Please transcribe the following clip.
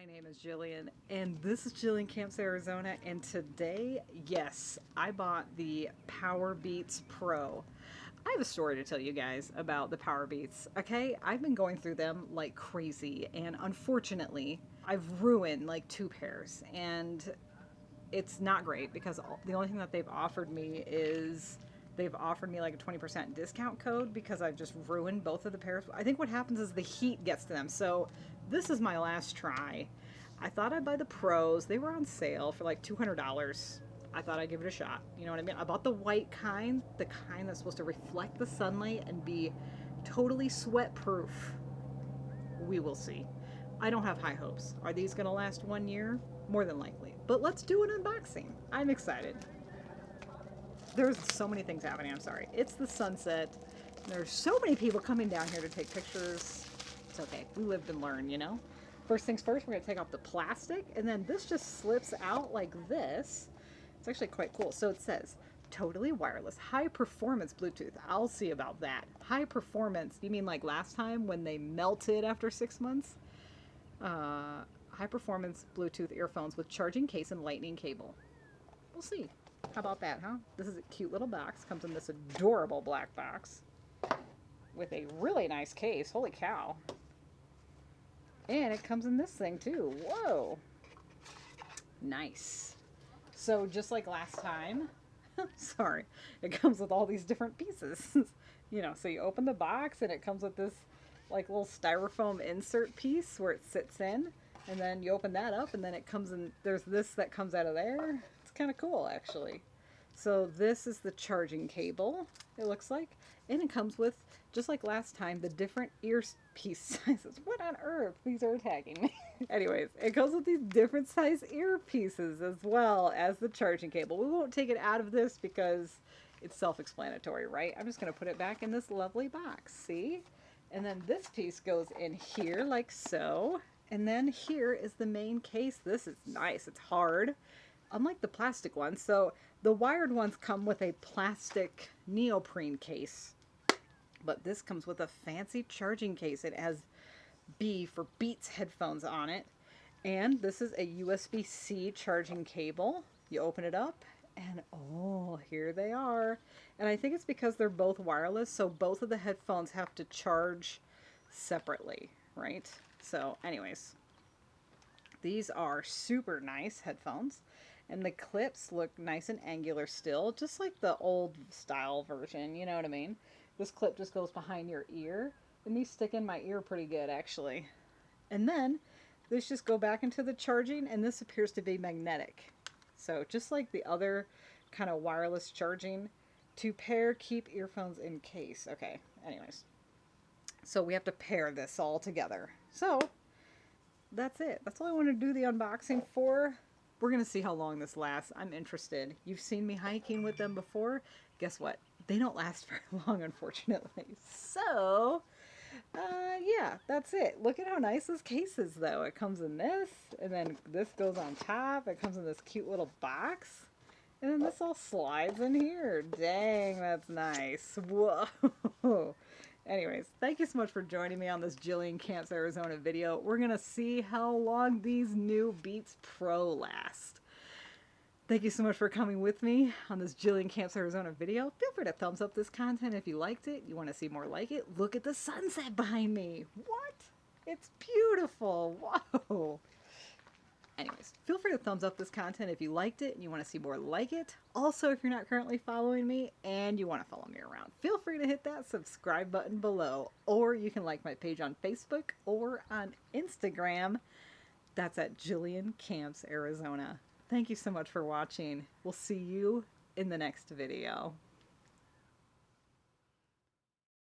My name is Jillian, and this is Jillian Camps, Arizona, and today, yes, I bought the Powerbeats Pro. I have a story to tell you guys about the Powerbeats, okay? I've been going through them like crazy, and unfortunately, I've ruined like two pairs, and it's not great because the only thing that they've offered me is they've offered me like a 20% discount code because I've just ruined both of the pairs. I think what happens is the heat gets to them. So this is my last try. I thought I'd buy the pros. They were on sale for like $200. I thought I'd give it a shot. You know what I mean? I bought the white kind, the kind that's supposed to reflect the sunlight and be totally sweat proof. We will see. I don't have high hopes. Are these going to last 1 year? More than likely. But let's do an unboxing. I'm excited. There's so many things happening. I'm sorry. It's the sunset. There's so many people coming down here to take pictures. It's okay. We lived and learned, you know? First things first, we're going to take off the plastic. And then this just slips out like this. It's actually quite cool. So it says, totally wireless, high performance Bluetooth. I'll see about that. High performance. You mean like last time when they melted after 6 months? High performance Bluetooth earphones with charging case and lightning cable. We'll see. How about that, huh? This is a cute little box. Comes in this adorable black box with a really nice case. Holy cow. And it comes in this thing too. Whoa. Nice. So just like last time, sorry, it comes with all these different pieces. You know, so you open the box and it comes with this like little styrofoam insert piece where it sits in, and then you open that up and then it comes in, there's this that comes out of there. It's kind of cool actually. So this is the charging cable, it looks like, and it comes with, just like last time, the different earpiece sizes. What on earth? These are attacking me. Anyways, it comes with these different size earpieces as well as the charging cable. We won't take it out of this because it's self-explanatory, right? I'm just going to put it back in this lovely box, see? And then this piece goes in here like so. And then here is the main case. This is nice. It's hard, unlike the plastic ones. So the wired ones come with a plastic neoprene case, but this comes with a fancy charging case. It has B for Beats headphones on it. And this is a USB-C charging cable. You open it up and oh, here they are. And I think it's because they're both wireless, so both of the headphones have to charge separately, right? So anyways, these are super nice headphones. And the clips look nice and angular still, just like the old style version, you know what I mean? This clip just goes behind your ear, and these stick in my ear pretty good, actually. And then this just go back into the charging, and this appears to be magnetic. So just like the other kind of wireless charging, to pair, keep earphones in case. Okay, anyways. So we have to pair this all together. So that's it. That's all I want to do the unboxing for. We're going to see how long this lasts. I'm interested. You've seen me hiking with them before. Guess what? They don't last very long, unfortunately. So, yeah, that's it. Look at how nice this case is, though. It comes in this, and then this goes on top. It comes in this cute little box. And then this all slides in here. Dang, that's nice. Whoa. Anyways, thank you so much for joining me on this Jillian Camps, Arizona video. We're going to see how long these new Beats Pro last. Thank you so much for coming with me on this Jillian Camps, Arizona video. Feel free to thumbs up this content if you liked it. You want to see more like it. Look at the sunset behind me. What? It's beautiful. Whoa. Anyways, feel free to thumbs up this content if you liked it and you want to see more like it. Also, if you're not currently following me and you want to follow me around, feel free to hit that subscribe button below, or you can like my page on Facebook or on Instagram. That's at Jillian Camps, Arizona. Thank you so much for watching. We'll see you in the next video.